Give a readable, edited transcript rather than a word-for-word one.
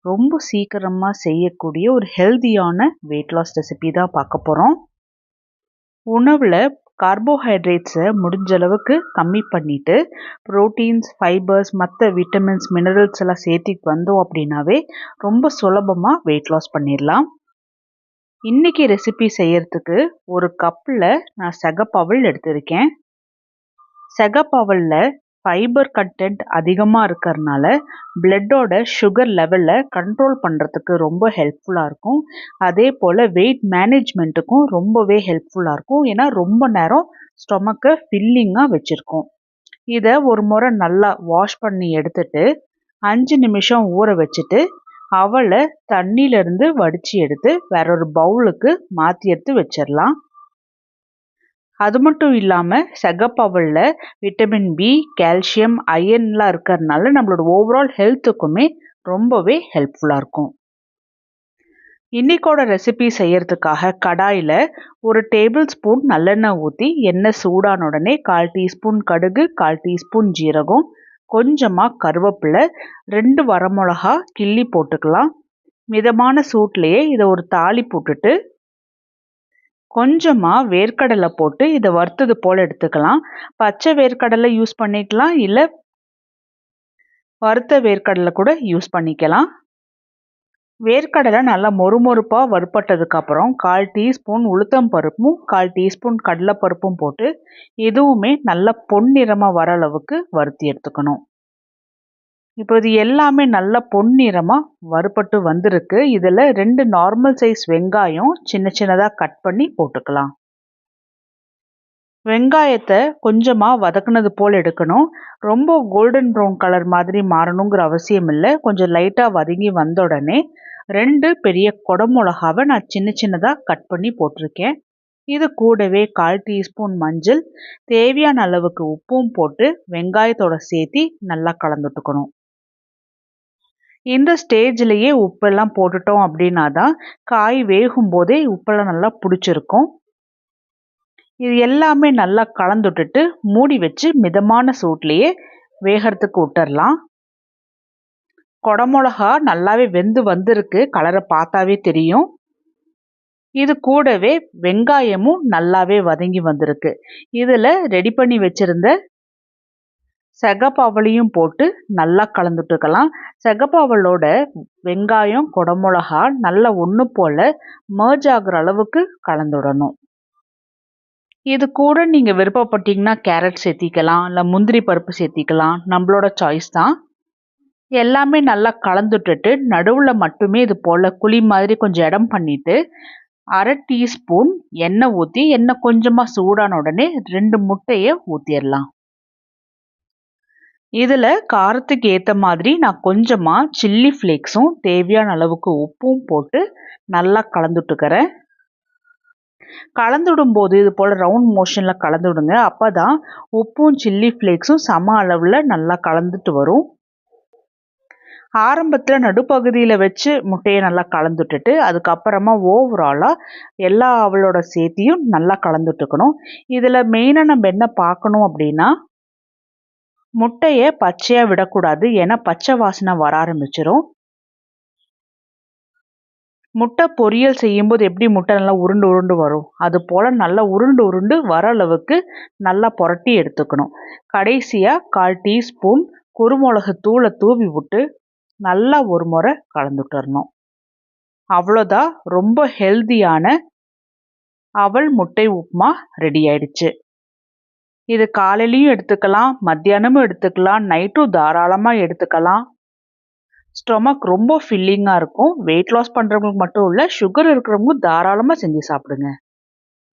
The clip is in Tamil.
ரொம்ப சீக்கிரமா செய்யக்கூடிய ஒரு ஹெல்தியான வெயிட் லாஸ் ரெசிபி தான் பார்க்க போகிறோம். உணவில் கார்போஹைட்ரேட்ஸை முடிஞ்ச அளவுக்கு கம்மி பண்ணிவிட்டு ப்ரோட்டீன்ஸ், ஃபைபர்ஸ், மற்ற விட்டமின்ஸ், மினரல்ஸ் எல்லாம் சேர்த்திட்டு வந்தோம் அப்படின்னாவே ரொம்ப சுலபமாக வெயிட் லாஸ் பண்ணிடலாம். இன்றைக்கி ரெசிபி செய்யறதுக்கு ஒரு கப்பில் நான் செகப்பவல் எடுத்திருக்கேன். செகப்பவலில் ஃபைபர் கண்டென்ட் அதிகமாக இருக்கிறதுனால பிளட்டோட சுகர் லெவலை கண்ட்ரோல் பண்ணுறதுக்கு ரொம்ப ஹெல்ப்ஃபுல்லாக இருக்கும். அதே போல் வெயிட் மேனேஜ்மெண்ட்டுக்கும் ரொம்பவே ஹெல்ப்ஃபுல்லாக இருக்கும். ஏன்னா ரொம்ப நேரம் ஸ்டொமக்கை ஃபில்லிங்காக வச்சுருக்கோம். இதை ஒரு முறை நல்லா வாஷ் பண்ணி எடுத்துட்டு 5 நிமிஷம் ஊற வச்சுட்டு அவலை தண்ணியிலேருந்து வடித்து எடுத்து வேற ஒரு பவுலுக்கு மாற்றி எடுத்து வச்சிடலாம். அது மட்டும் இல்லாமல் செகப்பவலில் விட்டமின் பி, கால்சியம், அயன்லாம் இருக்கிறதுனால நம்மளோட ஓவரால் ஹெல்த்துக்குமே ரொம்பவே ஹெல்ப்ஃபுல்லாக இருக்கும். இன்றைக்கோட ரெசிபி செய்யறதுக்காக கடாயில் ஒரு டேபிள் ஸ்பூன் நல்லெண்ணெய் ஊற்றி எண்ணெய் சூடான உடனே 1/4 டீஸ்பூன் கடுகு, 1/4 டீஸ்பூன் ஜீரகம், கொஞ்சமாக கருவேப்பிலை, 2 வரமிளகா கிள்ளி போட்டுக்கலாம். மிதமான சூட்லேயே இதை ஒரு தாளி போட்டுட்டு கொஞ்சமாக வேர்க்கடலை போட்டு இதை வறுத்தது போல் எடுத்துக்கலாம். பச்சை வேர்க்கடலை யூஸ் பண்ணிக்கலாம், இல்லை வறுத்த வேர்க்கடலை கூட யூஸ் பண்ணிக்கலாம். வேர்க்கடலை நல்லா மொறுமொறுப்பாக வறுப்பட்டதுக்கப்புறம் 1/4 டீஸ்பூன் உளுத்தம் பருப்பும் 1/4 டீஸ்பூன் கடலைப்பருப்பும் போட்டு இதுவுமே நல்லா பொன்னிறமாக வர அளவுக்கு வறுத்தி எடுத்துக்கணும். இப்போ இது எல்லாமே நல்லா பொன்னிறமாக வறுப்பட்டு வந்திருக்கு. இதில் 2 நார்மல் சைஸ் வெங்காயம் சின்ன சின்னதாக கட் பண்ணி போட்டுக்கலாம். வெங்காயத்தை கொஞ்சமாக வதக்குனது போல் எடுக்கணும். ரொம்ப கோல்டன் ப்ரௌன் கலர் மாதிரி மாறணுங்கிற அவசியம் இல்லை. கொஞ்சம் லைட்டாக வதங்கி வந்த உடனே 2 பெரிய குடமிளகாவை நான் சின்ன சின்னதாக கட் பண்ணி போட்டிருக்கேன். இது கூடவே 1/4 டீஸ்பூன் மஞ்சள், தேவையான அளவுக்கு உப்பும் போட்டு வெங்காயத்தோட சேர்த்தி நல்லா கலந்துட்டுக்கணும். இந்த ஸ்டேஜ்லேயே உப்பெல்லாம் போட்டுட்டோம் அப்படின்னா தான் காய் வேகும் போதே உப்பெல்லாம் நல்லா பிடிச்சிருக்கும். இது எல்லாமே நல்லா கலந்துட்டுட்டு மூடி வச்சு மிதமான சூட்லேயே வேகிறதுக்கு விட்டுறலாம். குடமிளகா நல்லாவே வெந்து வந்திருக்கு, கலரை பார்த்தாவே தெரியும். இது கூடவே வெங்காயமும் நல்லாவே வதங்கி வந்திருக்கு. இதில் ரெடி பண்ணி வச்சுருந்த செகப்பவலையும் போட்டு நல்லா கலந்துட்டுக்கலாம். செகப்பவலோட வெங்காயம், குடமிளகா நல்லா ஒன்று போல் மர்ஜ் ஆகுற அளவுக்கு கலந்துடணும். இது கூட நீங்கள் விருப்பப்பட்டீங்கன்னா கேரட் சேர்த்திக்கலாம், இல்லை முந்திரி பருப்பு சேர்த்திக்கலாம், நம்மளோட சாய்ஸ் தான். எல்லாமே நல்லா கலந்துட்டுட்டு நடுவில் மட்டுமே இது போல் குழி மாதிரி கொஞ்சம் இடம் பண்ணிவிட்டு 1/2 டீஸ்பூன் எண்ணெய் ஊற்றி எண்ணெய் கொஞ்சமாக சூடான உடனே 2 முட்டையை ஊற்றிடலாம். இதில் காரத்துக்கு ஏற்ற மாதிரி நான் கொஞ்சமாக சில்லி ஃப்ளேக்ஸும் தேவையான அளவுக்கு உப்பும் போட்டு நல்லா கலந்துட்டுக்கிறேன். கலந்துடும்போது இது போல் ரவுண்ட் மோஷனில் கலந்துடுங்க. அப்போ தான் உப்பும் சில்லி ஃப்ளேக்ஸும் சம அளவில் நல்லா கலந்துட்டு வரும். ஆரம்பத்தில் நடுப்பகுதியில் வச்சு முட்டையை நல்லா கலந்துட்டுட்டு அதுக்கப்புறமா ஓவராலாக எல்லா அவளோட சேர்த்தியும் நல்லா கலந்துட்டுக்கணும். இதில் மெயினாக நம்ம என்ன பார்க்கணும் அப்படின்னா முட்டையை பச்சையாக விடக்கூடாது. ஏன்னா பச்சை வாசனை வர ஆரம்பிச்சிடும். முட்டை பொரியல் செய்யும்போது எப்படி முட்டை நல்லா உருண்டு உருண்டு வரும், அது போல் நல்லா உருண்டு உருண்டு வர அளவுக்கு நல்லா புரட்டி எடுத்துக்கணும். கடைசியாக 1/4 டீஸ்பூன் குருமிளகு தூளை தூவி விட்டு நல்லா ஒரு முறை கலந்துட்டுறணும். அவ்வளோதான், ரொம்ப ஹெல்தியான அவல் முட்டை உப்புமா ரெடி ஆயிடுச்சு. இது காலையிலையும் எடுத்துக்கலாம், மத்தியானமும் எடுத்துக்கலாம், நைட்டும் தாராளமாக எடுத்துக்கலாம். ஸ்டொமக் ரொம்ப ஃபில்லிங்காக இருக்கும். வெயிட் லாஸ் பண்ணுறவங்களுக்கு மட்டும் இல்லை, சுகர் இருக்கிறவங்க தாராளமாக செஞ்சு சாப்பிடுங்க.